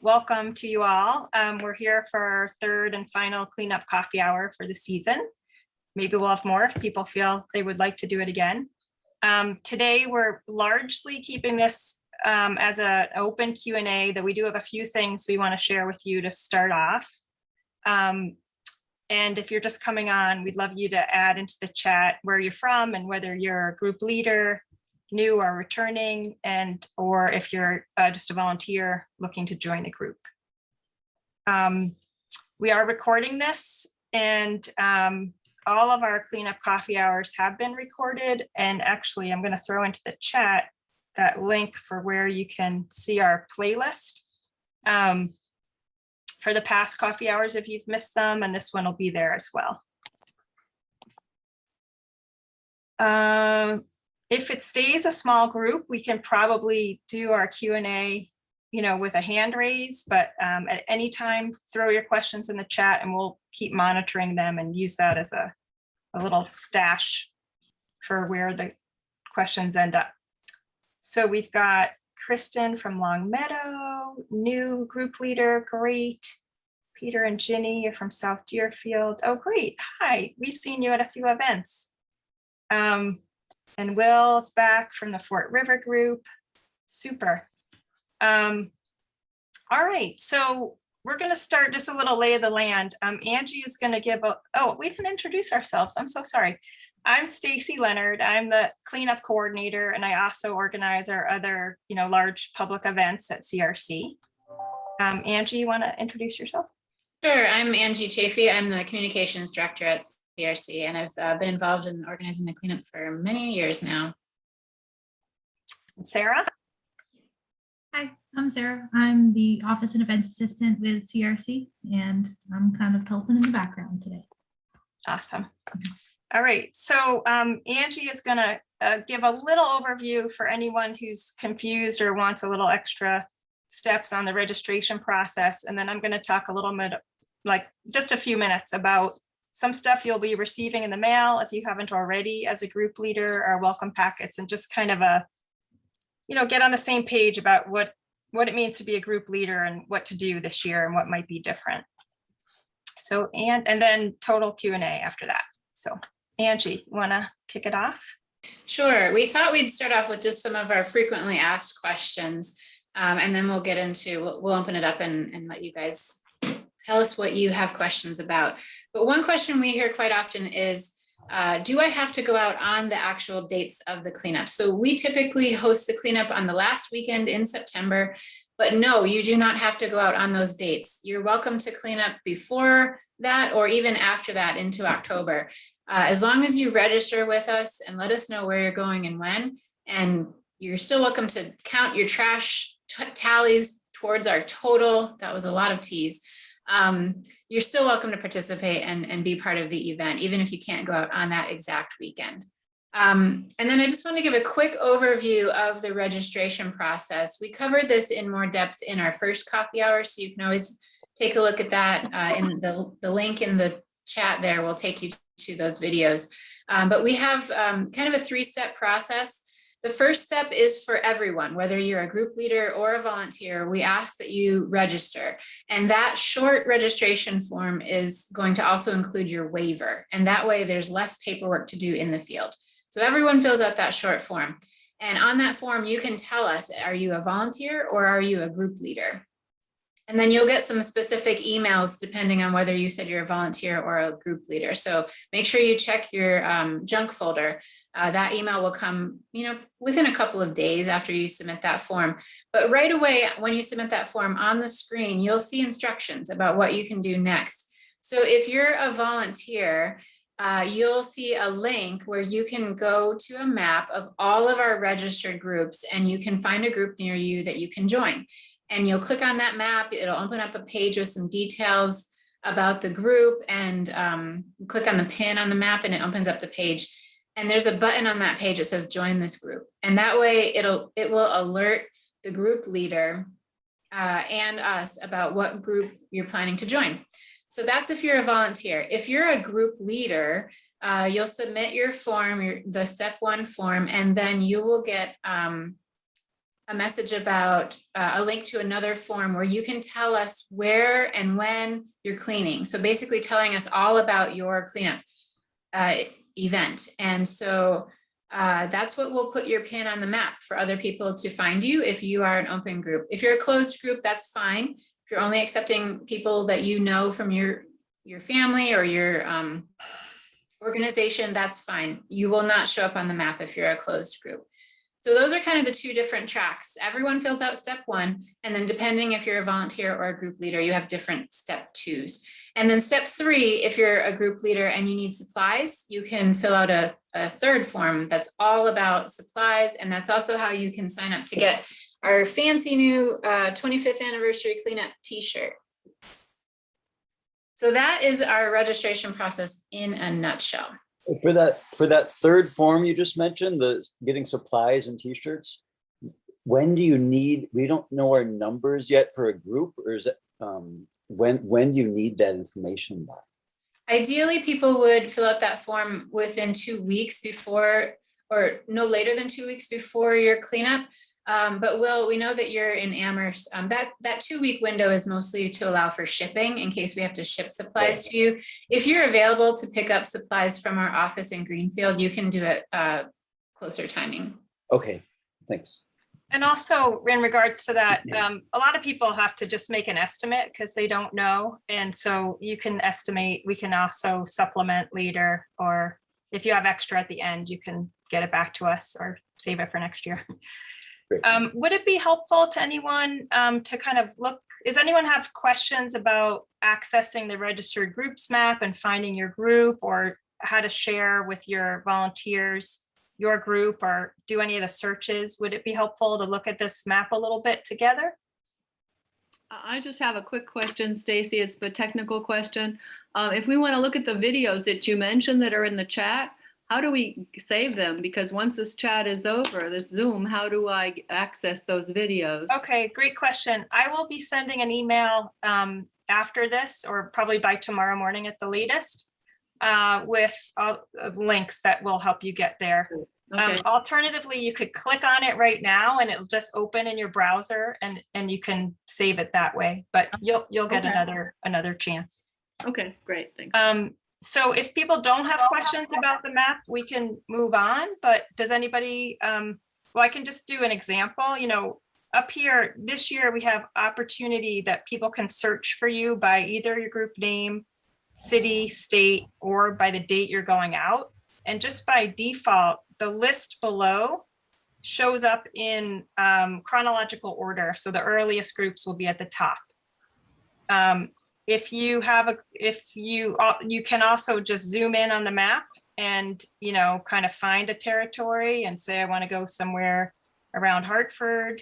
welcome to you all. We're here for our third and final cleanup coffee hour for the season. Maybe we'll have more if people feel they would like to do it again. Today, we're largely keeping this as an open Q&A, though we do have a few things we want to share with you to start off. And if you're just coming on, we'd love you to add into the chat where you're from and whether you're a group leader, new or returning, or if you're just a volunteer looking to join a group. We are recording this, and all of our cleanup coffee hours have been recorded. And actually, I'm going to throw into the chat that link for where you can see our playlist for the past coffee hours if you've missed them, and this one will be there as well. If it stays a small group, we can probably do our Q&A, with a hand raise, but at any time, throw your questions in the chat and we'll keep monitoring them and use that as a little stash for where the questions end up. So we've got Kristen from Long Meadow, new group leader, great. Peter and Ginny are from South Deerfield. Oh, great. Hi, we've seen you at a few events. And Will's back from the Fort River group. Super. All right, so we're going to start just a little lay of the land. Angie is going to give we didn't introduce ourselves. I'm so sorry. I'm Stacy Leonard. I'm the cleanup coordinator, and I also organize our other, large public events at CRC. Angie, you want to introduce yourself? Sure. I'm Angie Chafee. I'm the communications director at CRC, and I've been involved in organizing the cleanup for many years now. And Sarah? Hi, I'm Sarah. I'm the office and events assistant with CRC, and I'm kind of helping in the background today. Awesome. All right, so Angie is going to give a little overview for anyone who's confused or wants a little extra steps on the registration process, and then I'm going to talk a little bit, like just a few minutes, about some stuff you'll be receiving in the mail if you haven't already as a group leader, our welcome packets, and just kind of get on the same page about what it means to be a group leader and what to do this year and what might be different. So, and then total Q&A after that. So Angie, you want to kick it off? Sure. We thought we'd start off with just some of our frequently asked questions, and then we'll open it up and let you guys tell us what you have questions about. But one question we hear quite often is, do I have to go out on the actual dates of the cleanup? So we typically host the cleanup on the last weekend in September, but no, you do not have to go out on those dates. You're welcome to clean up before that or even after that into October. As long as you register with us and let us know where you're going and when, and you're still welcome to count your trash tallies towards our total. That was a lot of T's. You're still welcome to participate and be part of the event, even if you can't go out on that exact weekend. And then I just want to give a quick overview of the registration process. We covered this in more depth in our first coffee hour, so you can always take a look at that. In the link in the chat there will take you to those videos. But we have kind of a three-step process. The first step is for everyone, whether you're a group leader or a volunteer. We ask that you register, and that short registration form is going to also include your waiver, and that way there's less paperwork to do in the field. So everyone fills out that short form, and on that form you can tell us, are you a volunteer or are you a group leader? And then you'll get some specific emails depending on whether you said you're a volunteer or a group leader. So make sure you check your junk folder. That email will come, within a couple of days after you submit that form. But right away, when you submit that form on the screen, you'll see instructions about what you can do next. So if you're a volunteer, you'll see a link where you can go to a map of all of our registered groups, and you can find a group near you that you can join. And you'll click on that map. It'll open up a page with some details about the group, and click on the pin on the map and it opens up the page. And there's a button on that page that says join this group. And that way it will alert the group leader and us about what group you're planning to join. So that's if you're a volunteer. If you're a group leader, you'll submit your form, the step 1 form, and then you will get a a message about a link to another form where you can tell us where and when you're cleaning. So basically telling us all about your cleanup event. And so that's what will put your pin on the map for other people to find you if you are an open group. If you're a closed group, that's fine. If you're only accepting people that you know from your family or your organization, that's fine. You will not show up on the map if you're a closed group. So those are kind of the two different tracks. Everyone fills out step 1, and then depending if you're a volunteer or a group leader, you have different step 2s. And then step 3, if you're a group leader and you need supplies, you can fill out a third form that's all about supplies. And that's also how you can sign up to get our fancy new 25th anniversary cleanup t-shirt. So that is our registration process in a nutshell. For that third form you just mentioned, the getting supplies and t-shirts, when do you need, we don't know our numbers yet for a group, or is it, when do you need that information by? Ideally, people would fill out that form within 2 weeks before, or no later than 2 weeks before your cleanup. But Will, we know that you're in Amherst. That 2-week window is mostly to allow for shipping in case we have to ship supplies to you. If you're available to pick up supplies from our office in Greenfield, you can do it closer timing. Okay, thanks. And also in regards to that, a lot of people have to just make an estimate because they don't know. And so you can estimate, we can also supplement later, or if you have extra at the end, you can get it back to us or save it for next year. Would it be helpful to anyone to kind of look, does anyone have questions about accessing the registered groups map and finding your group, or how to share with your volunteers your group, or do any of the searches? Would it be helpful to look at this map a little bit together? I just have a quick question, Stacy. It's a technical question. If we want to look at the videos that you mentioned that are in the chat, how do we save them? Because once this chat is over, this Zoom, how do I access those videos? Okay, great question. I will be sending an email after this, or probably by tomorrow morning at the latest, with links that will help you get there. Okay. Alternatively, you could click on it right now and it'll just open in your browser, and you can save it that way, but you'll get another chance. Okay, great, thanks. So if people don't have questions about the map, we can move on, but does anybody, well, I can just do an example. You know, up here this year, we have opportunity that people can search for you by either your group name, city, state, or by the date you're going out. And just by default, the list below shows up in chronological order. So the earliest groups will be at the top. If you have you can also just zoom in on the map and, you know, kind of find a territory and say, I want to go somewhere around Hartford.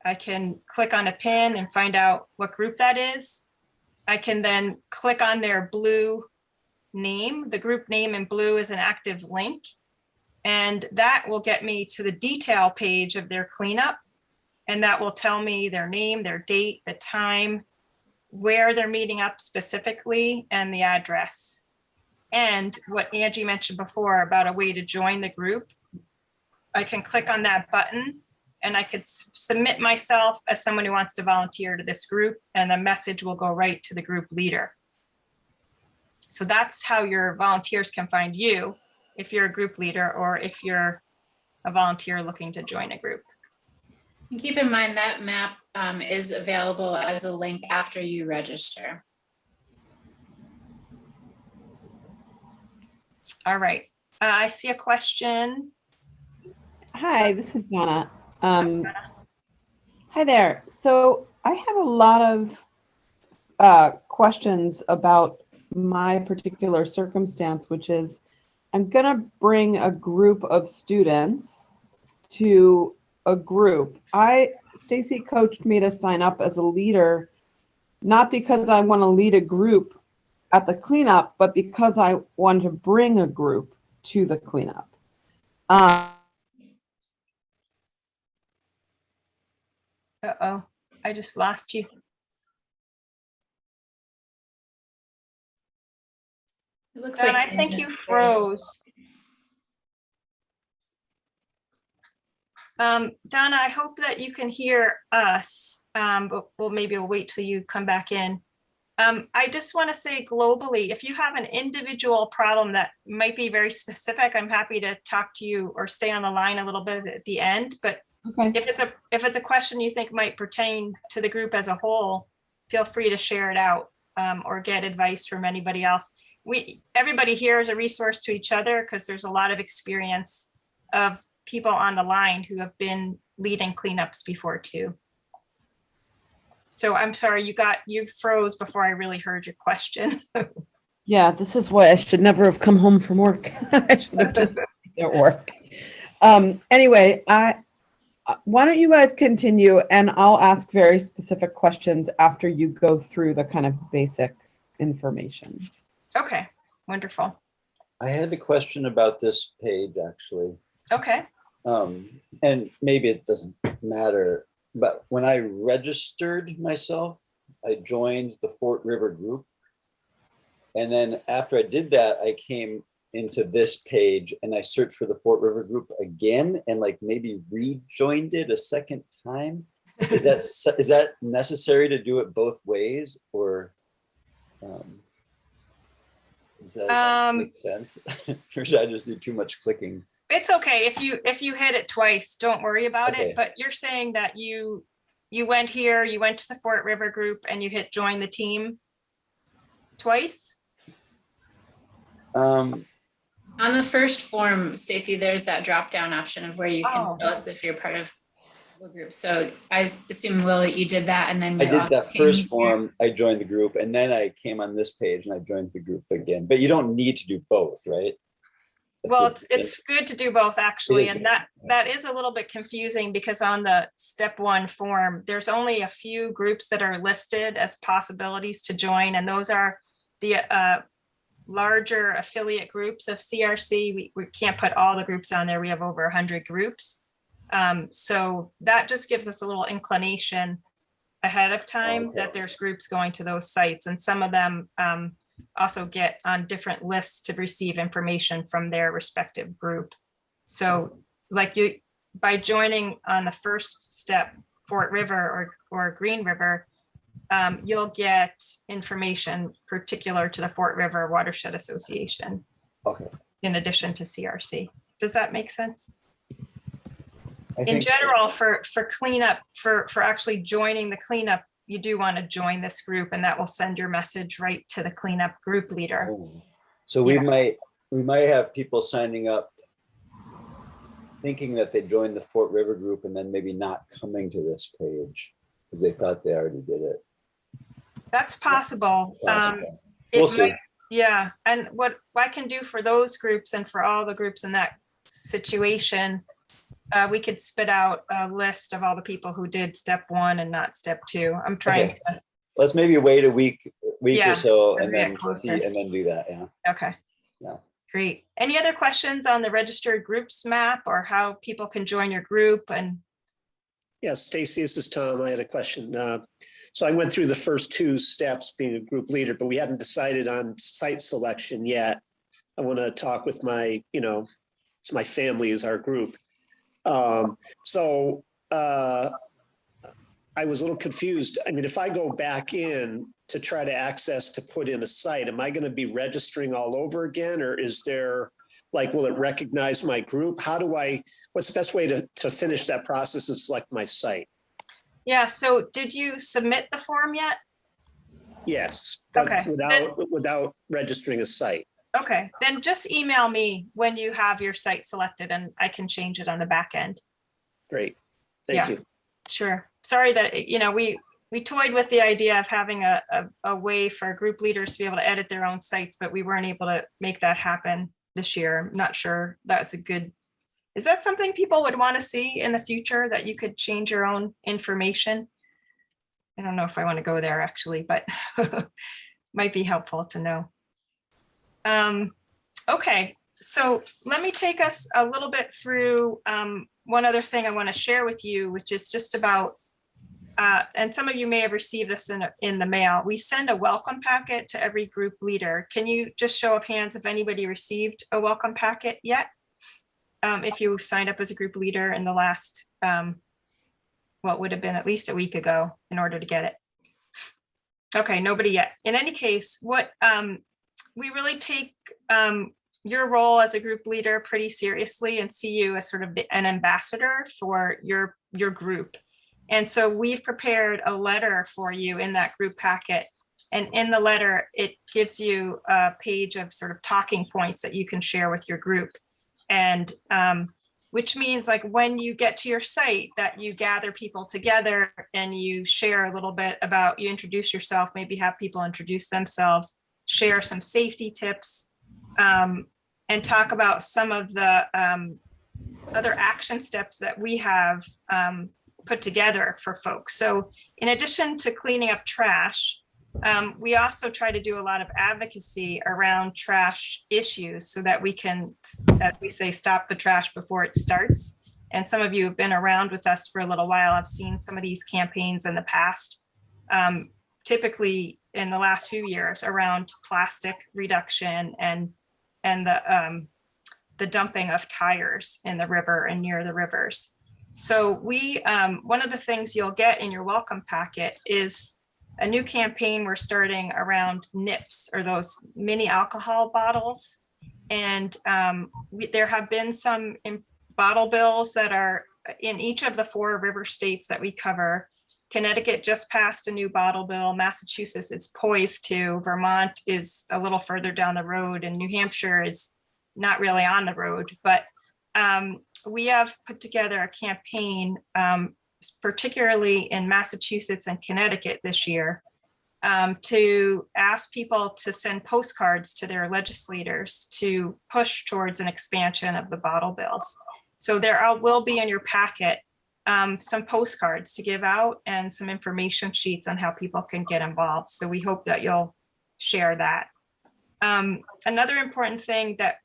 I can click on a pin and find out what group that is. I can then click on their blue name. The group name in blue is an active link, and that will get me to the detail page of their cleanup. And that will tell me their name, their date, the time, where they're meeting up specifically, and the address. And what Angie mentioned before about a way to join the group, I can click on that button and I could submit myself as someone who wants to volunteer to this group, and the message will go right to the group leader. So that's how your volunteers can find you if you're a group leader, or if you're a volunteer looking to join a group. And keep in mind that map is available as a link after you register. All right, I see a question. Hi, this is Donna. Hi there. So I have a lot of questions about my particular circumstance, which is I'm going to bring a group of students to a group. Stacy coached me to sign up as a leader, not because I want to lead a group at the cleanup, but because I want to bring a group to the cleanup. Uh-oh, I just lost you. It looks And like I think you froze. Donna, I hope that you can hear us, but maybe we'll wait till you come back in. I just want to say globally, if you have an individual problem that might be very specific, I'm happy to talk to you or stay on the line a little bit at the end. But Okay. if it's a question you think might pertain to the group as a whole, feel free to share it out, or get advice from anybody else. Everybody here is a resource to each other because there's a lot of experience of people on the line who have been leading cleanups before too. So I'm sorry, you froze before I really heard your question. Yeah, this is why I should never have come home from work. I should have just been at work. Anyway, why don't you guys continue, and I'll ask very specific questions after you go through the kind of basic information. Okay, wonderful. I had a question about this page, actually. Okay. And maybe it doesn't matter, but when I registered myself, I joined the Fort River group. And then after I did that, I came into this page and I searched for the Fort River group again and like maybe rejoined it a second time. Is that necessary to do it both ways, or does that make sense? Or should I just do too much clicking? It's okay if you hit it twice, don't worry about Okay. it. But you're saying that you went here, you went to the Fort River group and you hit join the team twice? On the first form, Stacy, there's that drop down option of where you can Oh. tell us if you're part of the group. So I assume, Will, that you did that, and then I you did also that came first here. form, I joined the group, and then I came on this page and I joined the group again. But you don't need to do both, right? Well, it's good to do both actually, It is and that is a little bit confusing because on the step 1 form, there's only a few groups that are listed as possibilities to join, and those are the larger affiliate groups of CRC. We can't put all the groups on there. We have over 100 groups. So that just gives us a little inclination ahead of time Okay. that there's groups going to those sites, and some of them also get on different lists to receive information from their respective group. So like by joining on the first step, Fort River or Green River, you'll get information particular to the Fort River Watershed Association Okay. in addition to CRC. Does that make sense? I In think so. general, for cleanup, for actually joining the cleanup, you do want to join this group, and that will send your message right to the cleanup group leader. Oh. So we Yeah. might have people signing up thinking that they joined the Fort River group and then maybe not coming to this page because they thought they already did it. That's possible. Possible. It We'll see. might- Yeah, and what I can do for those groups and for all the groups in that situation, we could spit out a list of all the people who did step 1 and not step 2. I'm trying Okay. Let's maybe wait a week Yeah, or so as and we get then closer. see and then do that. Yeah. Okay. Yeah. Great. Any other questions on the registered groups map or how people can join your group? And Yes, Stacy, this is Tom. I had a question. So I went through the first 2 steps being a group leader, but we hadn't decided on site selection yet. I want to talk with my, it's my family is our group. So I was a little confused. I mean, if I go back in to try to access to put in a site, am I going to be registering all over again? Or is there, like, will it recognize my group? What's the best way to finish that process and select my site? yeah, so did you submit the form yet? Yes, but Okay. without registering a site. Okay, then just email me when you have your site selected and I can change it on the back end. Great. Yeah. Thank you. Sure. Sorry that, we toyed with the idea of having a way for group leaders to be able to edit their own sites, but we weren't able to make that happen this year. I'm not sure that's is that something people would want to see in the future, that you could change your own information? I don't know if I want to go there actually, but might be helpful to know. Okay, so let me take us a little bit through one other thing I want to share with you, which is just about, and some of you may have received this in the mail. We send a welcome packet to every group leader. Can you just show of hands if anybody received a welcome packet yet? if you signed up as a group leader in the last, what would have been at least a week ago in order to get it. Okay, nobody yet. In any case, what we really take your role as a group leader pretty seriously and see you as sort of an ambassador for your group. And so we've prepared a letter for you in that group packet. And in the letter, it gives you a page of sort of talking points that you can share with your group. And which means like when you get to your site that you gather people together and you share a little bit about, you introduce yourself, maybe have people introduce themselves, share some safety tips, and talk about some of the other action steps that we have put together for folks. So in addition to cleaning up trash, we also try to do a lot of advocacy around trash issues so that we can, as we say, stop the trash before it starts. And some of you have been around with us for a little while. I've seen some of these campaigns in the past, typically in the last few years around plastic reduction and the dumping of tires in the river and near the rivers. So we, one of the things you'll get in your welcome packet is a new campaign we're starting around nips, or those mini alcohol bottles. And there have been some bottle bills that are in each of the 4 river states that we cover. Connecticut just passed a new bottle bill. Massachusetts is poised to. Vermont is a little further down the road, and New Hampshire is not really on the road. But we have put together a campaign, particularly in Massachusetts and Connecticut this year, to ask people to send postcards to their legislators to push towards an expansion of the bottle bills. So there will be in your packet some postcards to give out and some information sheets on how people can get involved. So we hope that you'll share that. Another important thing that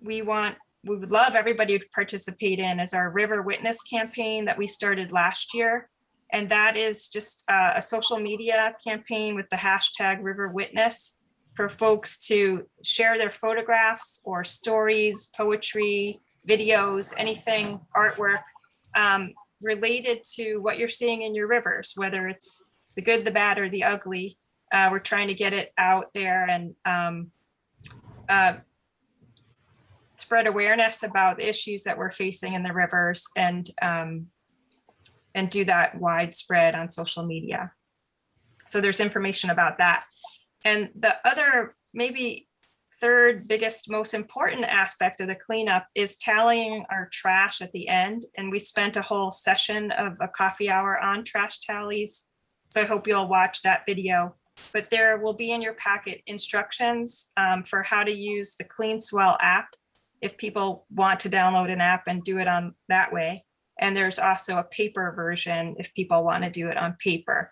we would love everybody to participate in is our River Witness campaign that we started last year. And that is just a social media campaign with the hashtag River Witness for folks to share their photographs or stories, poetry, videos, anything, artwork related to what you're seeing in your rivers, whether it's the good, the bad, or the ugly. We're trying to get it out there and spread awareness about the issues that we're facing in the rivers, and do that widespread on social media. So there's information about that. And the other, maybe third biggest, most important aspect of the cleanup is tallying our trash at the end. And we spent a whole session of a coffee hour on trash tallies. So I hope you'll watch that video. But there will be in your packet instructions for how to use the CleanSwell app if people want to download an app and do it on that way. And there's also a paper version if people want to do it on paper.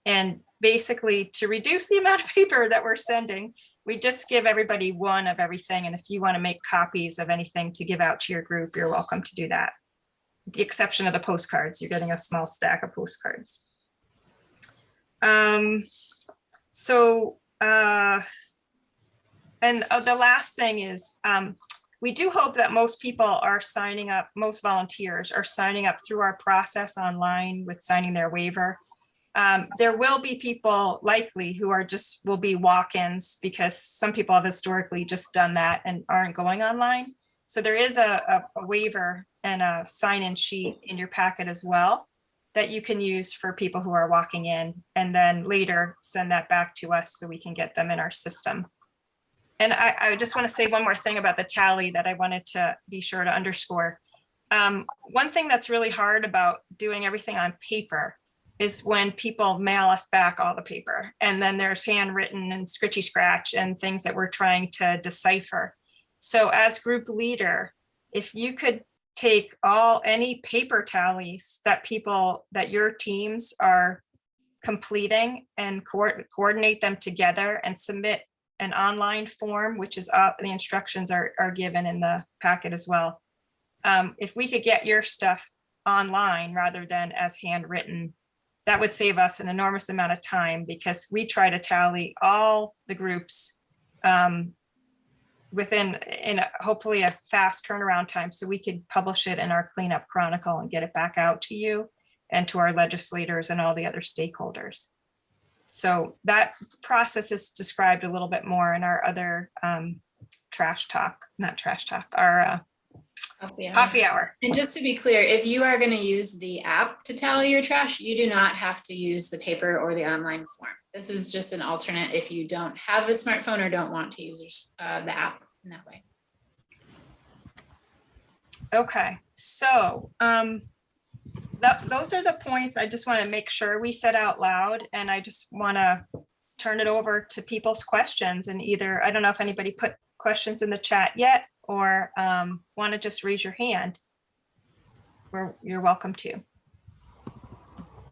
And basically, to reduce the amount of paper that we're sending, we just give everybody one of everything. And if you want to make copies of anything to give out to your group, you're welcome to do that. With the exception of the postcards, you're getting a small stack of postcards. And the last thing is, we do hope that most people are signing up, most volunteers are signing up through our process online with signing their waiver. There will be people likely who are will be walk-ins, because some people have historically just done that and aren't going online. So there is a waiver and a sign-in sheet in your packet as well that you can use for people who are walking in, and then later send that back to us so we can get them in our system. And I just want to say one more thing about the tally that I wanted to be sure to underscore. One thing that's really hard about doing everything on paper is when people mail us back all the paper, and then there's handwritten and scritchy scratch and things that we're trying to decipher. So as group leader, if you could take any paper tallies that your teams are completing and coordinate them together and submit an online form, which is the instructions are given in the packet as well. If we could get your stuff online rather than as handwritten, that would save us an enormous amount of time, because we try to tally all the groups within, hopefully a fast turnaround time, so we could publish it in our cleanup chronicle and get it back out to you and to our legislators and all the other stakeholders. So that process is described a little bit more in our other our coffee hour. And just to be clear, if you are going to use the app to tally your trash, you do not have to use the paper or the online form. This is just an alternate if you don't have a smartphone or don't want to use the app in that way. Okay, so those are the points I just want to make sure we said out loud, and I just want to turn it over to people's questions, and either, I don't know if anybody put questions in the chat yet, or want to just raise your hand. You're welcome to.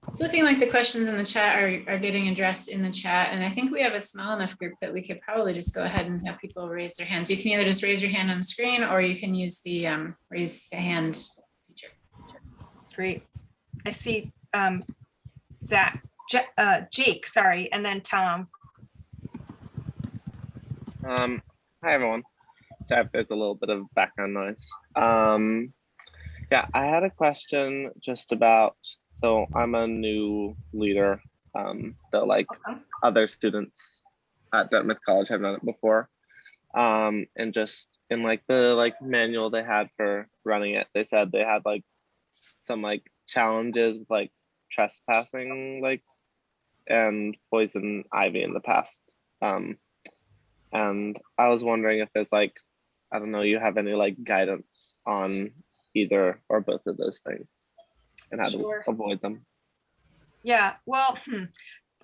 It's looking like the questions in the chat are getting addressed in the chat. And I think we have a small enough group that we could probably just go ahead and have people raise their hands. You can either just raise your hand on the screen, or you can use the raise the hand feature. Great. I see Jake, sorry, and then Tom. Hi everyone. Sorry if there's a little bit of background noise. Yeah, I had a question just about, so I'm a new leader, though like other students at Dartmouth College have done it before. And just in like the manual they had for running it, they said they had like some like challenges with like trespassing and poison ivy in the past. And I was wondering if there's like, I don't know, you have any like guidance on either or both of those things and how Sure. to avoid them. Yeah, well,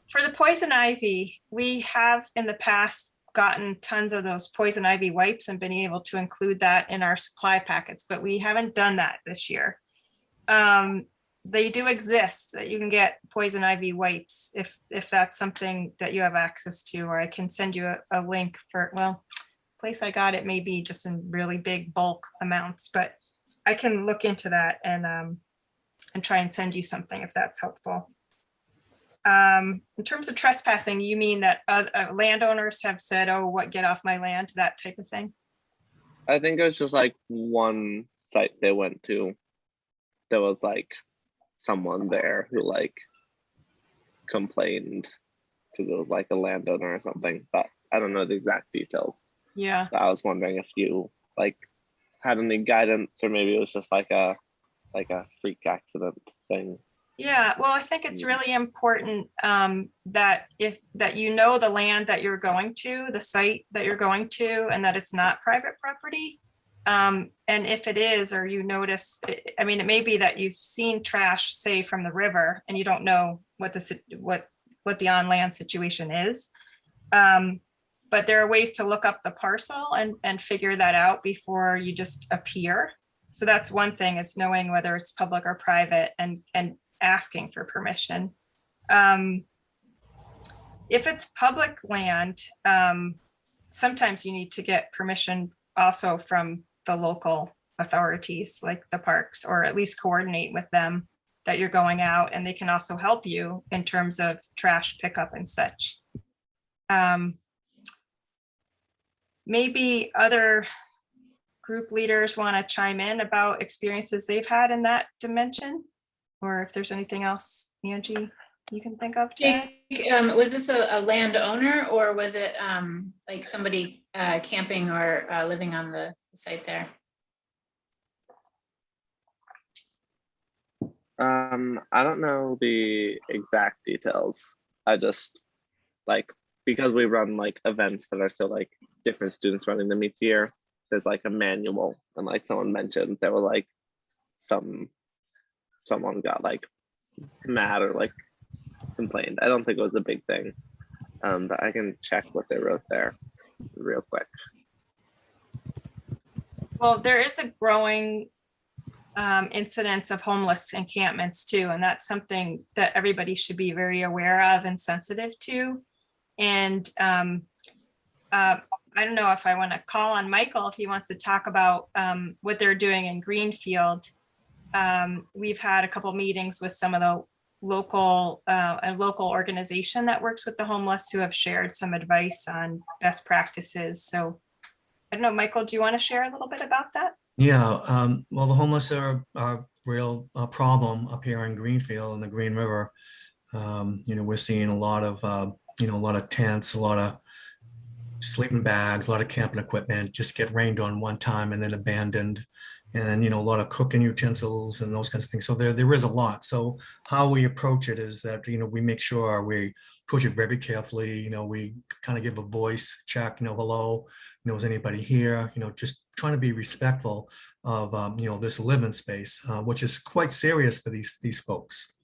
for the poison ivy, we have in the past gotten tons of those poison ivy wipes and been able to include that in our supply packets, but we haven't done that this year. They do exist, that you can get poison ivy wipes if that's something that you have access to, or I can send you a link for, well, place I got it may be just in really big bulk amounts, but I can look into that and try and send you something if that's helpful. In terms of trespassing, you mean that landowners have said, oh, what, get off my land, that type of thing? I think it was just like one site they went to. There was like someone there who like complained because it was like a landowner or something, but I don't know the exact details. Yeah. So I was wondering if you like had any guidance, or maybe it was just like a freak accident thing. Yeah, well, I think it's really important that you know the land that you're going to, the site that you're going to, and that it's not private property. And if it is, or you notice, I mean, it may be that you've seen trash, say, from the river, and you don't know what the on-land situation is. But there are ways to look up the parcel and figure that out before you just appear. So that's one thing, is knowing whether it's public or private and asking for permission. If it's public land, sometimes you need to get permission also from the local authorities, like the parks, or at least coordinate with them that you're going out, and they can also help you in terms of trash pickup and such. Maybe other group leaders want to chime in about experiences they've had in that dimension, or if there's anything else, Angie, you can think of. Jake, was this a landowner, or was it like somebody camping or living on the site there? I don't know the exact details. I just like, because we run like events that are so like different students running them each year, there's like a manual, and like someone mentioned there were like someone got like mad or like complained. I don't think it was a big thing, but I can check what they wrote there real quick. Well, there is a growing incidence of homeless encampments too, and that's something that everybody should be very aware of and sensitive to. And I don't know if I want to call on Michael if he wants to talk about what they're doing in Greenfield. We've had a couple meetings with some of the local organization that works with the homeless, who have shared some advice on best practices. So I don't know, Michael, do you want to share a little bit about that? Yeah, well, the homeless are a real problem up here in Greenfield and the Green River. We're seeing a lot of, a lot of tents, a lot of sleeping bags, a lot of camping equipment just get rained on one time and then abandoned. And, a lot of cooking utensils and those kinds of things. So there is a lot. So how we approach it is that, we make sure we approach it very carefully. We kind of give a voice check, hello, is anybody here? Just trying to be respectful of, this living space, which is quite serious for these folks.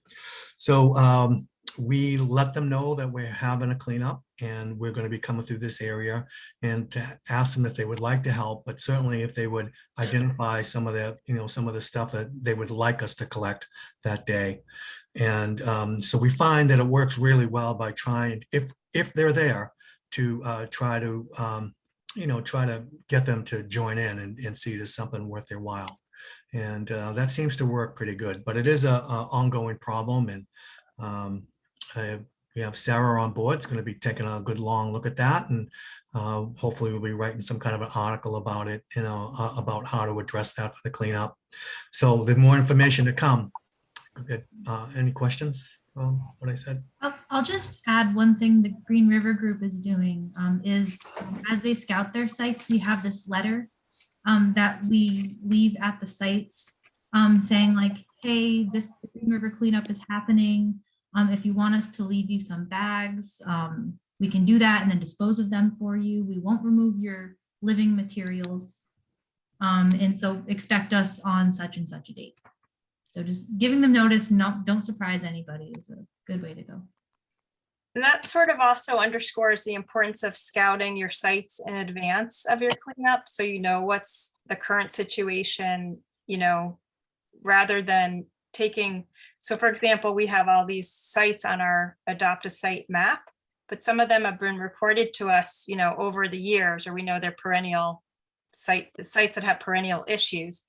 So we let them know that we're having a cleanup and we're going to be coming through this area, and to ask them if they would like to help, but certainly if they would identify some of the stuff that they would like us to collect that day. And so we find that it works really well by trying, if they're there, to try to get them to join in and see it as something worth their while. And that seems to work pretty good, but it is a ongoing problem. And we have Sarah on board. It's going to be taking a good long look at that, and hopefully we'll be writing some kind of an article about it, about how to address that for the cleanup. So there's more information to come. Good. Any questions on what I said? I'll just add one thing the Green River Group is doing is as they scout their sites, we have this letter that we leave at the sites saying like, hey, this Green River cleanup is happening. If you want us to leave you some bags, we can do that and then dispose of them for you. We won't remove your living materials. And so expect us on such and such a date. So just giving them notice, don't surprise anybody is a good way to go. And that sort of also underscores the importance of scouting your sites in advance of your cleanup. So you know what's the current situation, rather than taking, so for example, we have all these sites on our adopt a site map, but some of them have been reported to us, over the years, or we know they're perennial sites that have perennial issues.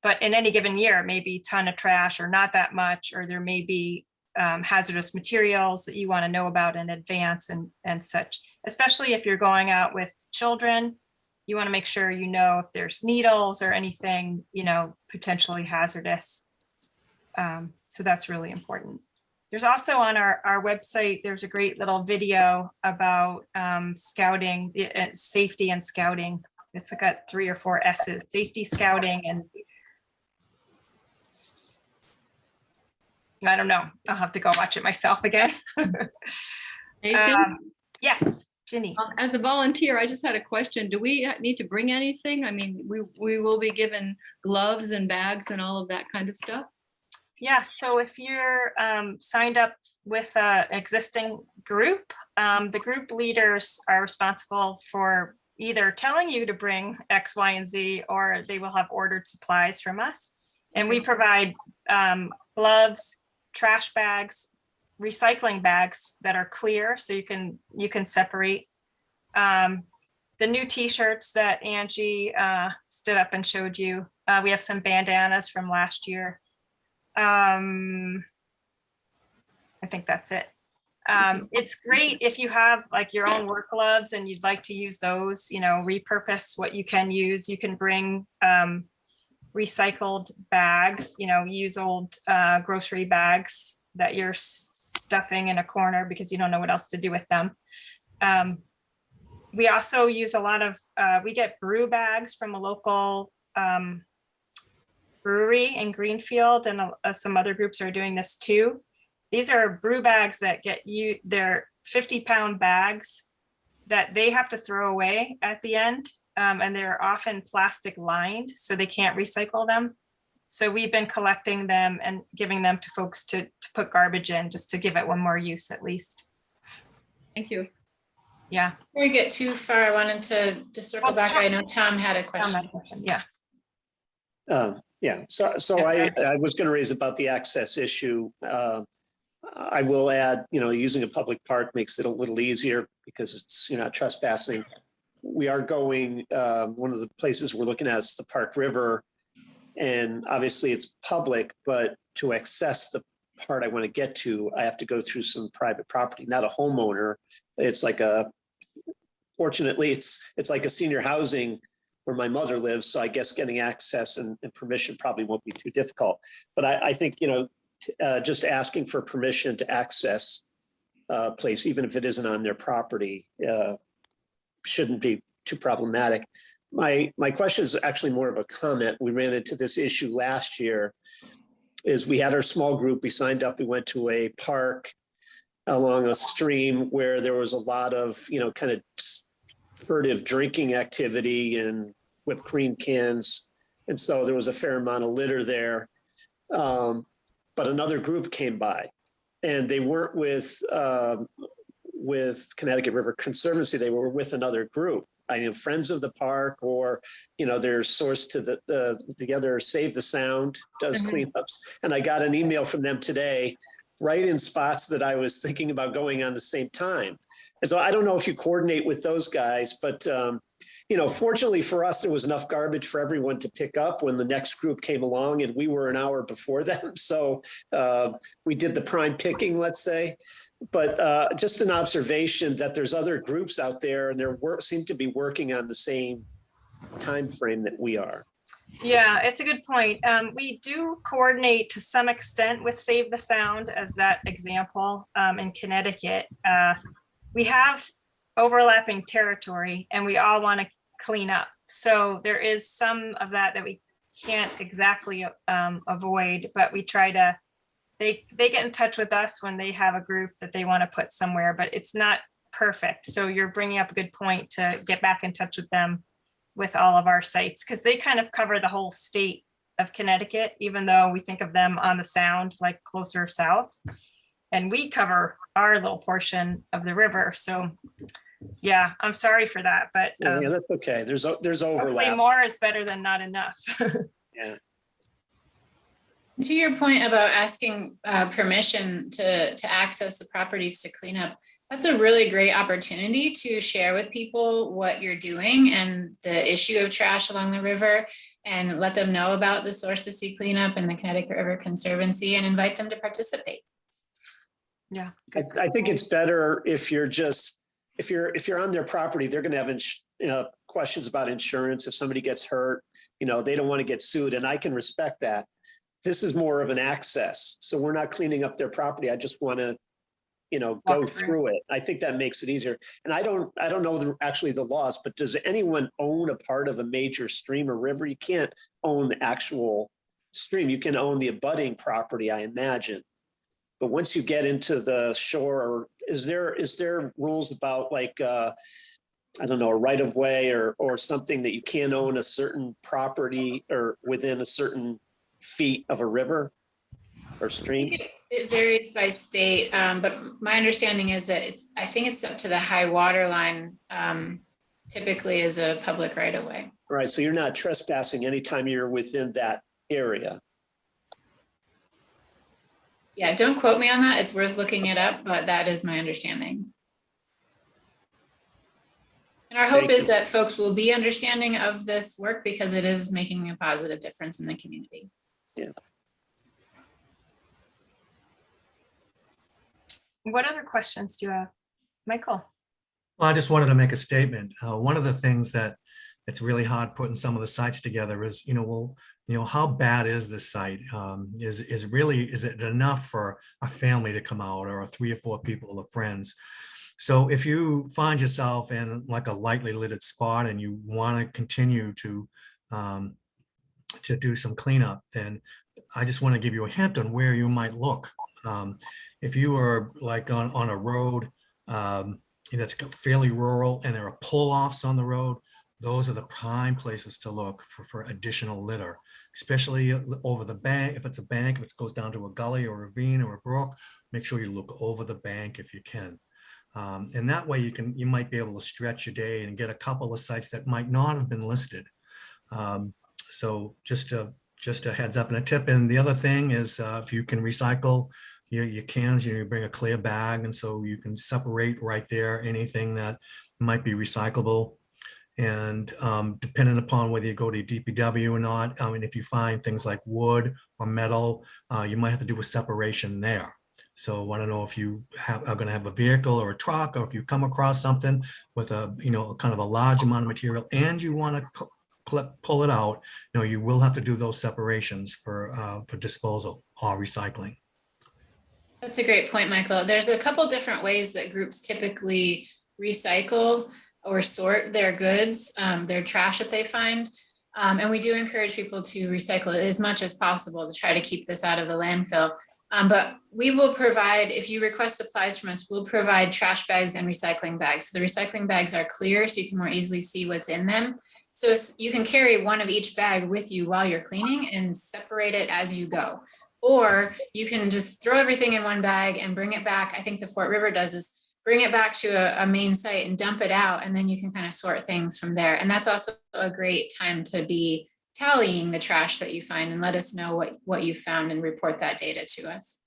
But in any given year, it may be a ton of trash or not that much, or there may be hazardous materials that you want to know about in advance and such, especially if you're going out with children. You want to make sure if there's needles or anything, potentially hazardous. So that's really important. There's also on our website, there's a great little video about scouting, safety and scouting. It's got 3 or 4 S's, safety, scouting, and I don't know. I'll have to go watch it myself again. Stacy, Yes, Ginny. as a volunteer, I just had a question. Do we need to bring anything? I mean, we will be given gloves and bags and all of that kind of stuff. Yeah, so if you're signed up with an existing group, the group leaders are responsible for either telling you to bring X, Y, and Z, or they will have ordered supplies from us. And we provide gloves, trash bags, recycling bags that are clear, so you can separate. The new T-shirts that Angie stood up and showed you. We have some bandanas from last year. I think that's it. It's great if you have like your own work gloves and you'd like to use those, repurpose what you can use. You can bring recycled bags, use old grocery bags that you're stuffing in a corner because you don't know what else to do with them. We also use a lot of, we get brew bags from a local brewery in Greenfield, and some other groups are doing this too. These are brew bags that they're 50-pound bags that they have to throw away at the end. And they're often plastic lined, so they can't recycle them. So we've been collecting them and giving them to folks to put garbage in, just to give it one more use at least. Thank you. Yeah. Before we get too far, I wanted to just circle back. I know Tom had a question. Yeah. Yeah, so I was going to raise about the access issue. I will add, using a public park makes it a little easier because it's, you're not trespassing. We are going, one of the places we're looking at is the Park River, and obviously it's public, but to access the part I want to get to, I have to go through some private property, not a homeowner. It's like fortunately, it's like a senior housing where my mother lives. So I guess getting access and permission probably won't be too difficult. But I think, just asking for permission to access a place, even if it isn't on their property, shouldn't be too problematic. My question is actually more of a comment. We ran into this issue last year. Is we had our small group, we signed up, we went to a park along a stream where there was a lot of, kind of furtive drinking activity and whipped cream cans. And so there was a fair amount of litter there. But another group came by and they weren't with Connecticut River Conservancy, they were with another group. Friends of the park, or they're sourced to the other Save the Sound does cleanups. And I got an email from them today, right in spots that I was thinking about going on the same time. And so I don't know if you coordinate with those guys, but fortunately for us, there was enough garbage for everyone to pick up when the next group came along, and we were an hour before them. So we did the prime picking, let's say. But just an observation that there's other groups out there, and they seem to be working on the same time frame that we are. Yeah, it's a good point. We do coordinate to some extent with Save the Sound as that example in Connecticut. We have overlapping territory and we all want to clean up. So there is some of that we can't exactly avoid, but we try to, they get in touch with us when they have a group that they want to put somewhere, but it's not perfect. So you're bringing up a good point to get back in touch with them with all of our sites, because they kind of cover the whole state of Connecticut, even though we think of them on the Sound, like closer south. And we cover our little portion of the river. So yeah, I'm sorry for that, but yeah, that's okay. There's hopefully overlap. more is better than not enough. Yeah. To your point about asking permission to access the properties to clean up, that's a really great opportunity to share with people what you're doing and the issue of trash along the river, and let them know about the Source to Sea cleanup and the Connecticut River Conservancy, and invite them to participate. Yeah, I think it's better if you're on their property, they're going to have questions about insurance. If somebody gets hurt, they don't want to get sued, and I can respect that. This is more of an access, so we're not cleaning up their property. I just want to, go through it. I think that makes it easier. And I don't know actually the laws, but does anyone own a part of a major stream or river? You can't own the actual stream. You can own the abutting property, I imagine. But once you get into the shore, is there rules about like, I don't know, a right of way or something that you can't own a certain property or within a certain feet of a river or stream? It varies by state, but my understanding is that I think it's up to the high water line, typically is a public right of way. Right, so you're not trespassing anytime you're within that area. Yeah, don't quote me on that. It's worth looking it up, but that is my understanding. And our hope is that folks will be understanding of this work because it is making a positive difference in the community. Yeah. What other questions do you have? Michael? Well, I just wanted to make a statement. One of the things it's really hard putting some of the sites together is, how bad is this site? Is it enough for a family to come out, or 3 or 4 people or friends? So if you find yourself in like a lightly littered spot and you want to continue to do some cleanup, then I just want to give you a hint on where you might look. If you are like on a road that's fairly rural and there are pull-offs on the road, those are the prime places to look for additional litter, especially over the bank. If it's a bank, if it goes down to a gully or a ravine or a brook, make sure you look over the bank if you can. And that way you might be able to stretch your day and get a couple of sites that might not have been listed. So just a heads up and a tip. And the other thing is if you can recycle your cans, you bring a clear bag, and so you can separate right there anything that might be recyclable. And depending upon whether you go to DPW or not, I mean, if you find things like wood or metal, you might have to do a separation there. So I don't know if you are going to have a vehicle or a truck, or if you come across something with a kind of a large amount of material and you want to pull it out, you will have to do those separations for disposal or recycling. That's a great point, Michael. There's a couple different ways that groups typically recycle or sort their goods, their trash that they find. And we do encourage people to recycle as much as possible to try to keep this out of the landfill. But we will provide, if you request supplies from us, we'll provide trash bags and recycling bags. So the recycling bags are clear, so you can more easily see what's in them. So you can carry one of each bag with you while you're cleaning and separate it as you go. Or you can just throw everything in one bag and bring it back. I think the Fort River does is bring it back to a main site and dump it out, and then you can kind of sort things from there. And that's also a great time to be tallying the trash that you find and let us know what you found and report that data to us.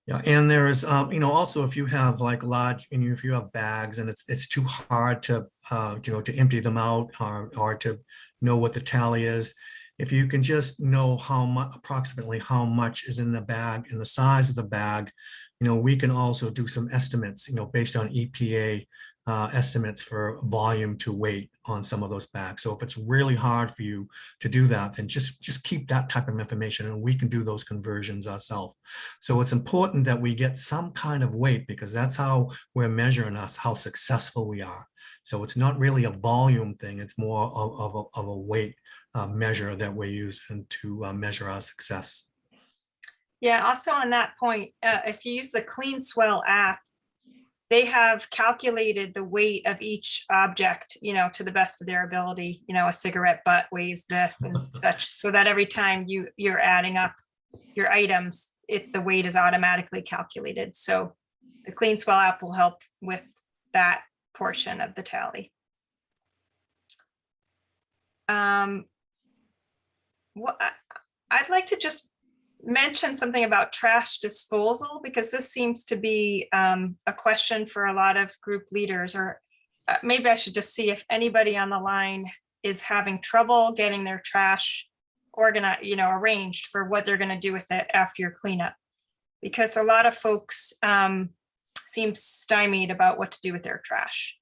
Yeah, and there is, also if you have like large, if you have bags and it's too hard to, to empty them out or to know what the tally is, if you can just know approximately how much is in the bag and the size of the bag, we can also do some estimates, based on EPA estimates for volume to weight on some of those bags. So if it's really hard for you to do that, then just keep that type of information and we can do those conversions ourselves. So it's important that we get some kind of weight, because that's how we're measuring how successful we are. So it's not really a volume thing, it's more of a weight measure that we're using to measure our success. Yeah, also on that point, if you use the CleanSwell app, they have calculated the weight of each object, to the best of their ability. A cigarette butt weighs this and such, so that every time you're adding up your items, the weight is automatically calculated. So the CleanSwell app will help with that portion of the tally. I'd like to just mention something about trash disposal, because this seems to be a question for a lot of group leaders, or maybe I should just see if anybody on the line is having trouble getting their trash organized, arranged for what they're going to do with it after your cleanup, because a lot of folks seem stymied about what to do with their trash.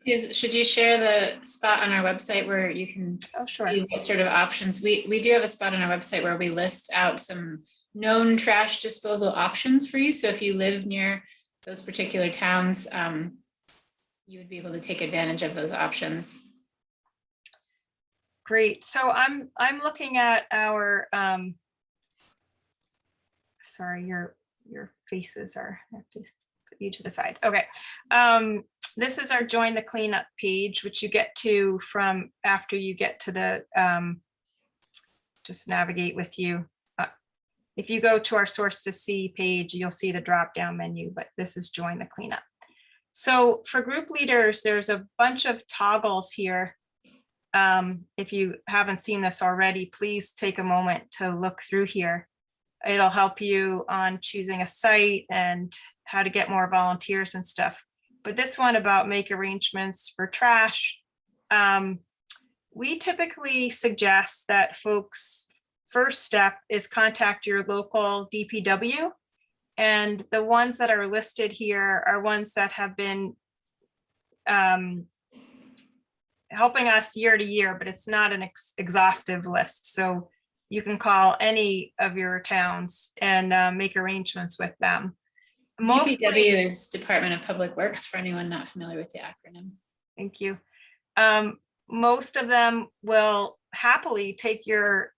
Should you share the spot on our website where you can see what sort of options? We do have a spot on our website where we list out some known trash disposal options for you. So if you live near those particular towns, you would be able to take advantage of those options. Great. So I'm looking at our sorry, your faces are, I have to put you to the side. Okay. This is our Join the Cleanup page, which you get to from after you get to the, just navigate with you. If you go to our Source to See page, you'll see the drop-down menu, but this is Join the Cleanup. So for group leaders, there's a bunch of toggles here. If you haven't seen this already, please take a moment to look through here. It'll help you on choosing a site and how to get more volunteers and stuff. But this one about make arrangements for trash, we typically suggest that folks' first step is contact your local DPW. And the ones that are listed here are ones that have been helping us year to year, but it's not an exhaustive list. So you can call any of your towns and make arrangements with them. DPW is Department of Public Works, for anyone not familiar with the acronym. Thank you. Most of them will happily take your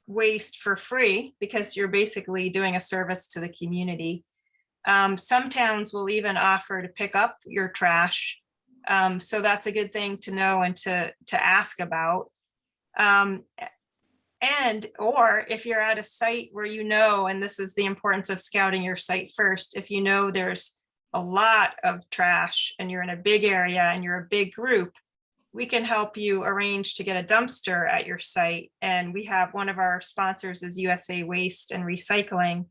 waste for free, because you're basically doing a service to the community. Some towns will even offer to pick up your trash. So that's a good thing to know and to ask about. Or if you're at a site where and this is the importance of scouting your site first, if there's a lot of trash and you're in a big area and you're a big group, we can help you arrange to get a dumpster at your site. And we have one of our sponsors is USA Waste and Recycling,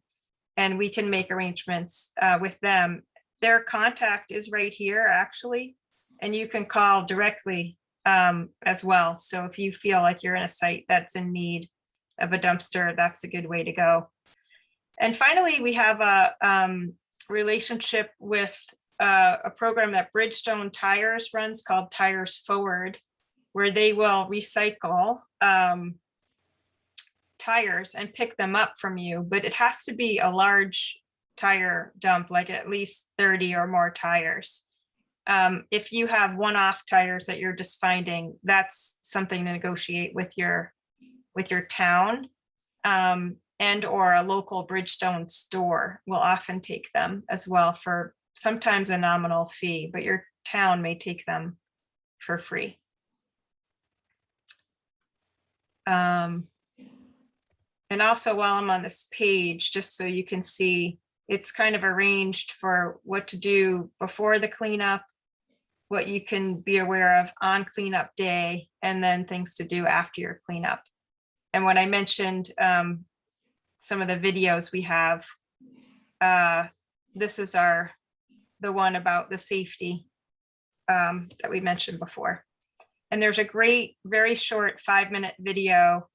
and we can make arrangements with them. Their contact is right here, actually, and you can call directly as well. So if you feel like you're in a site that's in need of a dumpster, that's a good way to go. And finally, we have a relationship with a program that Bridgestone Tires runs called Tires Forward, where they will recycle tires and pick them up from you, but it has to be a large tire dump, like at least 30 or more tires. If you have one-off tires that you're just finding, that's something to negotiate with your town. And or a local Bridgestone store will often take them as well for sometimes a nominal fee, but your town may take them for free. And also, while I'm on this page, just so you can see, it's kind of arranged for what to do before the cleanup, what you can be aware of on cleanup day, and then things to do after your cleanup. And when I mentioned some of the videos we have, this is the one about the safety that we mentioned before. And there's a great, very short 5-minute video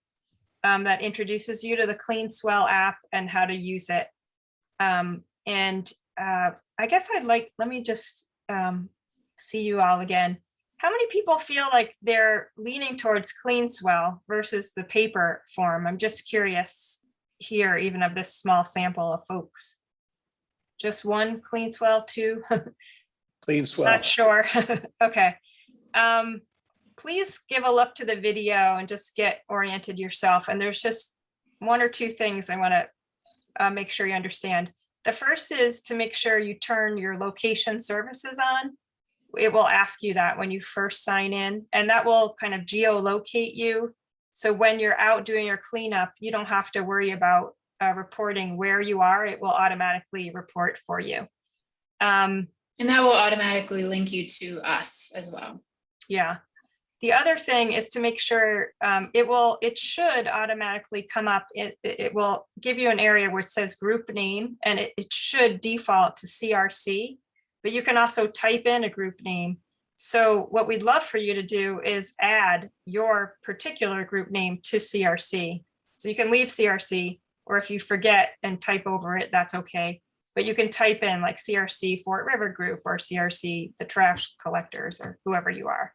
that introduces you to the CleanSwell app and how to use it. I guess let me just see you all again. How many people feel like they're leaning towards CleanSwell versus the paper form? I'm just curious here, even of this small sample of folks. Just one CleanSwell, two? CleanSwell. Not sure. Okay. Please give a look to the video and just get oriented yourself. And there's just one or two things I want to make sure you understand. The first is to make sure you turn your location services on. It will ask you that when you first sign in, and that will kind of geolocate you. So when you're out doing your cleanup, you don't have to worry about reporting where you are. It will automatically report for you. And that will automatically link you to us as well. Yeah. The other thing is to make sure it should automatically come up. It will give you an area where it says group name, and it should default to CRC, but you can also type in a group name. So what we'd love for you to do is add your particular group name to CRC. So you can leave CRC, or if you forget and type over it, that's okay. But you can type in like CRC Fort River Group or CRC the trash collectors or whoever you are.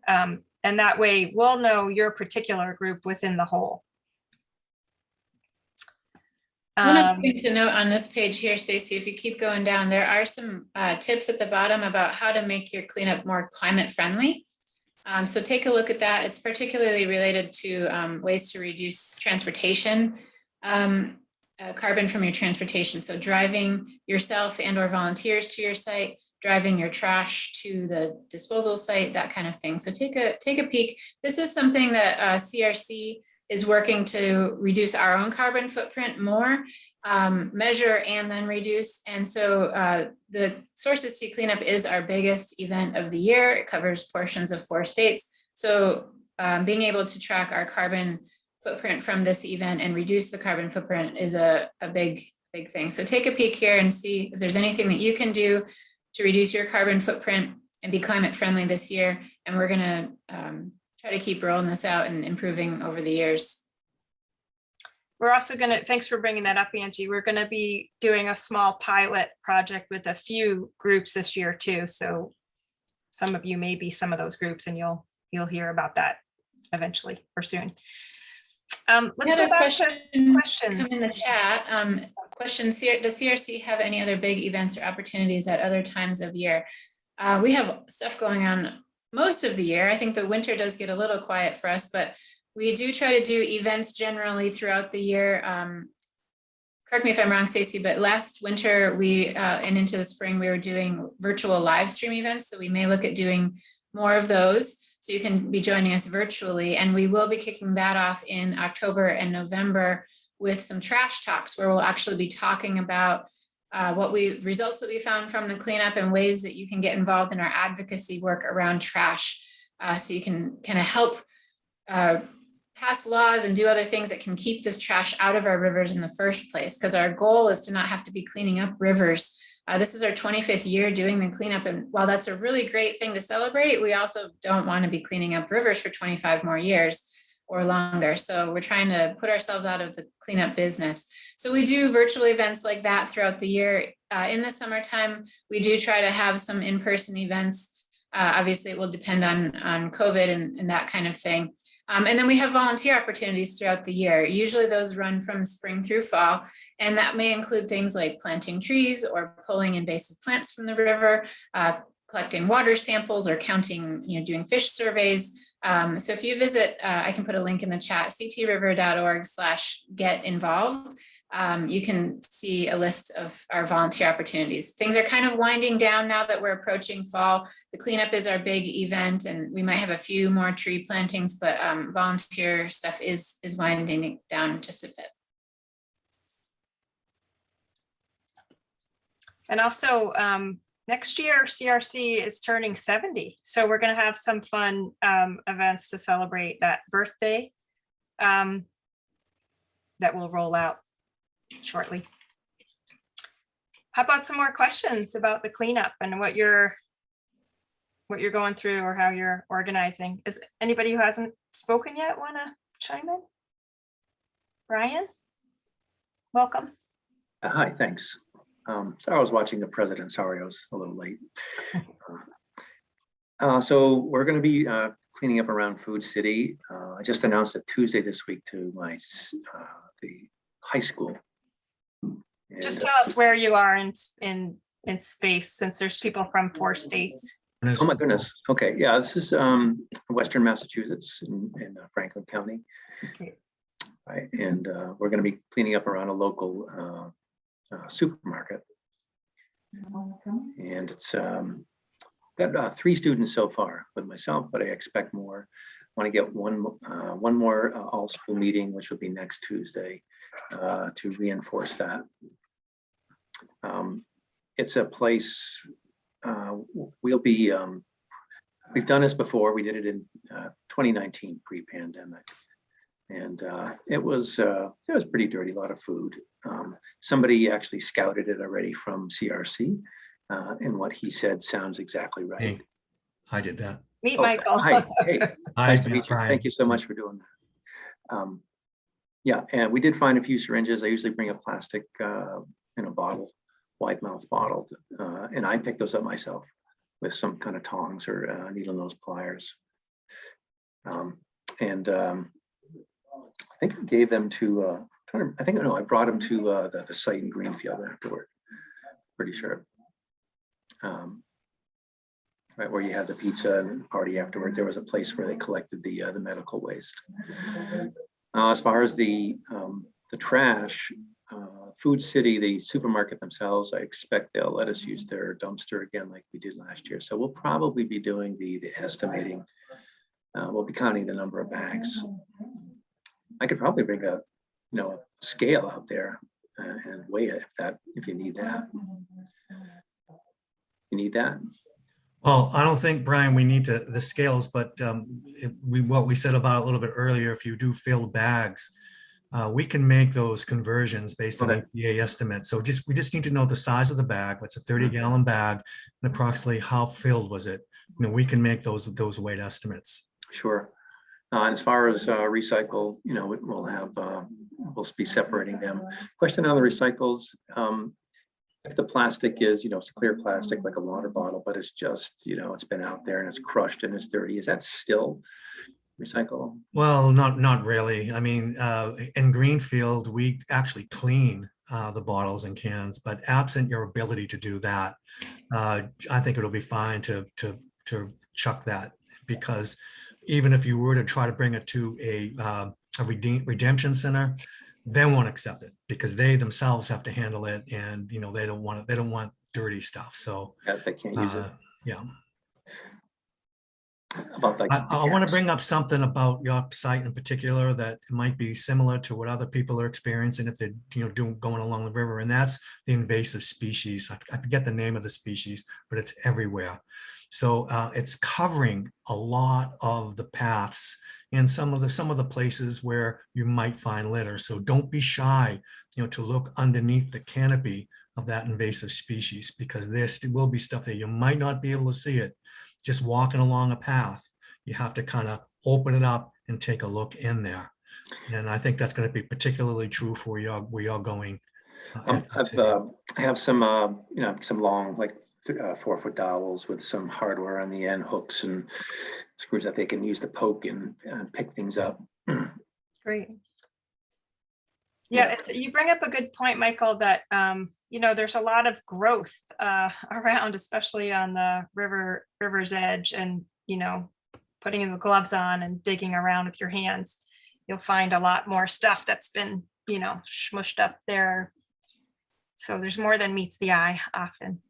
And that way we'll know your particular group within the whole. One other thing to note on this page here, Stacey, if you keep going down, there are some tips at the bottom about how to make your cleanup more climate friendly. So take a look at that. It's particularly related to ways to reduce transportation, carbon from your transportation. So driving yourself and or volunteers to your site, driving your trash to the disposal site, that kind of thing. So take a peek. This is something that CRC is working to reduce our own carbon footprint more, measure and then reduce. And so the Sources Sea Cleanup is our biggest event of the year. It covers portions of 4 states. So being able to track our carbon footprint from this event and reduce the carbon footprint is a big thing. So take a peek here and see if there's anything that you can do to reduce your carbon footprint and be climate friendly this year. And we're gonna try to keep rolling this out and improving over the years. We're also gonna, thanks for bringing that up, Angie. We're gonna be doing a small pilot project with a few groups this year too. So some of you may be some of those groups, and you'll hear about that eventually or soon. Let's go back to questions. Come in the chat. Questions here. Does CRC have any other big events or opportunities at other times of year? We have stuff going on most of the year. I think the winter does get a little quiet for us, but we do try to do events generally throughout the year. Correct me if I'm wrong, Stacey, but last winter and into the spring, we were doing virtual live stream events. So we may look at doing more of those. So you can be joining us virtually, and we will be kicking that off in October and November with some trash talks, where we'll actually be talking about results that we found from the cleanup and ways that you can get involved in our advocacy work around trash. So you can kind of help pass laws and do other things that can keep this trash out of our rivers in the first place, because our goal is to not have to be cleaning up rivers. This is our 25th year doing the cleanup, and while that's a really great thing to celebrate, we also don't want to be cleaning up rivers for 25 more years. or longer. So we're trying to put ourselves out of the cleanup business. So we do virtual events like that throughout the year. In the summertime, we do try to have some in-person events. Obviously, it will depend on COVID and that kind of thing. And then we have volunteer opportunities throughout the year. Usually those run from spring through fall, and that may include things like planting trees or pulling invasive plants from the river, collecting water samples or counting, doing fish surveys. So if you visit, I can put a link in the chat, ctriver.org/get-involved. You can see a list of our volunteer opportunities. Things are kind of winding down now that we're approaching fall. The cleanup is our big event, and we might have a few more tree plantings, but volunteer stuff is winding down just a bit. And also, next year, CRC is turning 70. So we're going to have some fun events to celebrate that birthday that will roll out shortly. How about some more questions about the cleanup and what you're going through or how you're organizing? Is anybody who hasn't spoken yet want to chime in? Brian, welcome. Hi, thanks. So I was watching the president. Sorry, I was a little late. So we're going to be cleaning up around Food City. I just announced it Tuesday this week to the high school. Just And, tell us where you are in space, since there's people from 4 states. oh my goodness. Okay, yeah, this is Western Massachusetts in Franklin County. Okay. Right, and we're going to be cleaning up around a local supermarket. And it's got 3 students so far with myself, but I expect more. Want to get one more all school meeting, which will be next Tuesday, to reinforce that. It's a place we'll be. We've done this before. We did it in 2019, pre-pandemic, and it was pretty dirty. A lot of food. Somebody actually scouted it already from CRC, and what he said sounds exactly right. Hey, I did that. Meet Oh, Michael. hi. Hey, Hi, nice to meet you. Brian. Thank you so much for doing that. Yeah, and we did find a few syringes. I usually bring a plastic, bottle, wide mouth bottle, and I picked those up myself with some kind of tongs or needle nose pliers. I think I gave them to. I brought them to the site in Greenfield afterward. Pretty sure. Right where you had the pizza and the party afterward, there was a place where they collected the medical waste. As far as the trash, Food City, the supermarket themselves, I expect they'll let us use their dumpster again like we did last year. So we'll probably be doing the estimating. We'll be counting the number of bags. I could probably bring a scale out there and weigh it if you need that. You need that? Well, I don't think, Brian, we need the scales, but what we said about a little bit earlier, if you do fill bags, we can make those conversions based on EPA estimates. So we just need to know the size of the bag. What's a 30-gallon bag, and approximately how filled was it? We can make those weight estimates. Sure. And as far as recycle, we'll be separating them. Question on the recycles. If the plastic is, it's clear plastic like a water bottle, but it's just, it's been out there and it's crushed and it's dirty, is that still recyclable? Well, not really. I mean, in Greenfield, we actually clean the bottles and cans, but absent your ability to do that, I think it'll be fine to chuck that, because even if you were to try to bring it to a redemption center, they won't accept it because they themselves have to handle it, and they don't want dirty stuff. So Yeah, they can't use it. Yeah. About like I want to bring up something about your site in particular that might be similar to what other people are experiencing if they're going along the river, and that's the invasive species. I forget the name of the species, but it's everywhere. So it's covering a lot of the paths and some of the places where you might find litter. So don't be shy, to look underneath the canopy of that invasive species, because there will be stuff there. You might not be able to see it just walking along a path. You have to kind of open it up and take a look in there. And I think that's going to be particularly true for where you're going. I have some, some long, like 4-foot dowels with some hardware on the end, hooks and screws that they can use to poke and pick things up. Great. Yeah, you bring up a good point, Michael, that, there's a lot of growth around, especially on the river's edge, and, putting the gloves on and digging around with your hands, you'll find a lot more stuff that's been, smushed up there. So there's more than meets the eye often.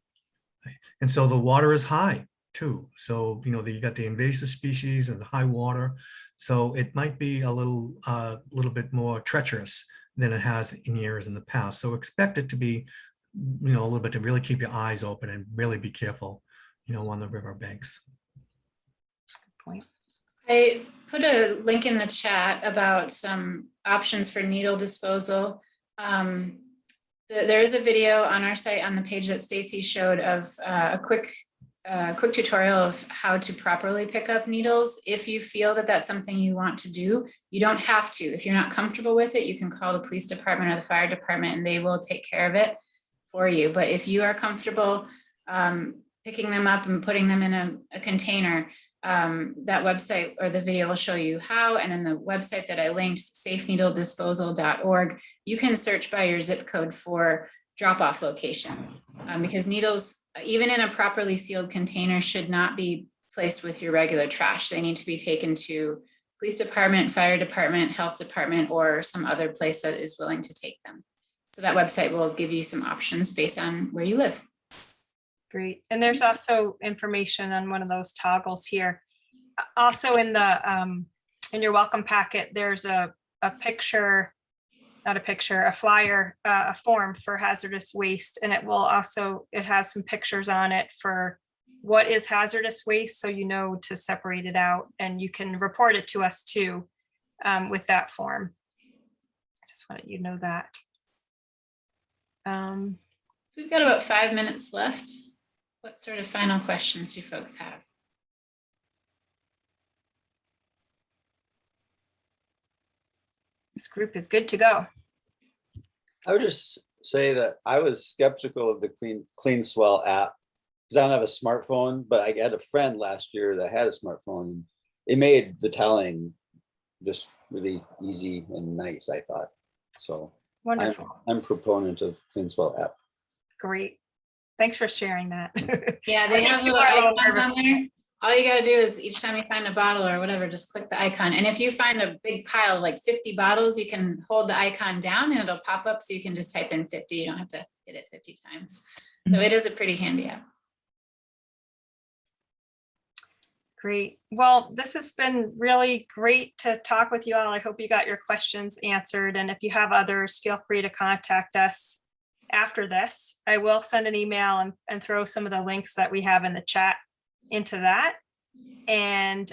And so the water is high too. So, you got the invasive species and the high water. So it might be a little bit more treacherous than it has in years in the past. So expect it to be, a little bit, to really keep your eyes open and really be careful, on the river banks. Good point. I put a link in the chat about some options for needle disposal. There is a video on our site on the page that Stacy showed of a quick tutorial of how to properly pick up needles. If you feel that that's something you want to do, you don't have to. If you're not comfortable with it, you can call the police department or the fire department and they will take care of it for you. But if you are comfortable picking them up and putting them in a container, that website or the video will show you how. And then the website that I linked, safeneedledisposal.org, you can search by your zip code for drop-off locations, because needles, even in a properly sealed container, should not be placed with your regular trash. They need to be taken to police department, fire department, health department, or some other place that is willing to take them. So that website will give you some options based on where you live. Great. And there's also information on one of those toggles here. Also in the in your welcome packet, there's a picture, not a picture, a flyer, a form for hazardous waste. And it has some pictures on it for what is hazardous waste, so to separate it out, and you can report it to us too with that form. I just wanted you to know that. So we've got about 5 minutes left. What sort of final questions do folks have? This group is good to go. I would just say that I was skeptical of the Clean Swell app because I don't have a smartphone, but I had a friend last year that had a smartphone. And it made the telling just really easy and nice, I thought. So Wonderful. I'm a proponent of Clean Swell app. Great. Thanks for sharing that. Yeah, they have little icons on there. All you gotta do is each time you find a bottle or whatever, just click the icon. And if you find a big pile, like 50 bottles, you can hold the icon down and it'll pop up, so you can just type in 50. You don't have to hit it 50 times. So it is a pretty handy app. Great. Well, this has been really great to talk with you all. I hope you got your questions answered. And if you have others, feel free to contact us after this. I will send an email and throw some of the links that we have in the chat into that. And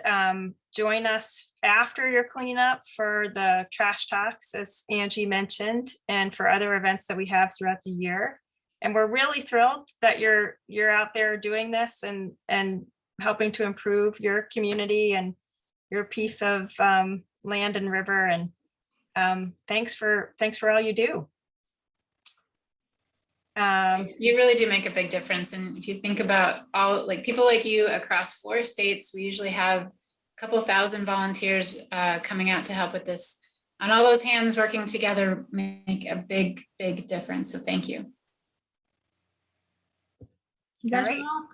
join us after your cleanup for the trash talks, as Angie mentioned, and for other events that we have throughout the year. And we're really thrilled that you're out there doing this and helping to improve your community and your piece of land and river. And thanks for all you do. You really do make a big difference. And if you think about all, like, people like you across 4 states, we usually have a couple thousand volunteers coming out to help with this. And all those hands working together make a big, big difference. So thank you. You guys All right. rock.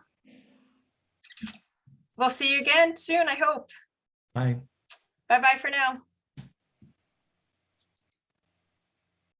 We'll see you again soon, I hope. Bye. Bye-bye for now.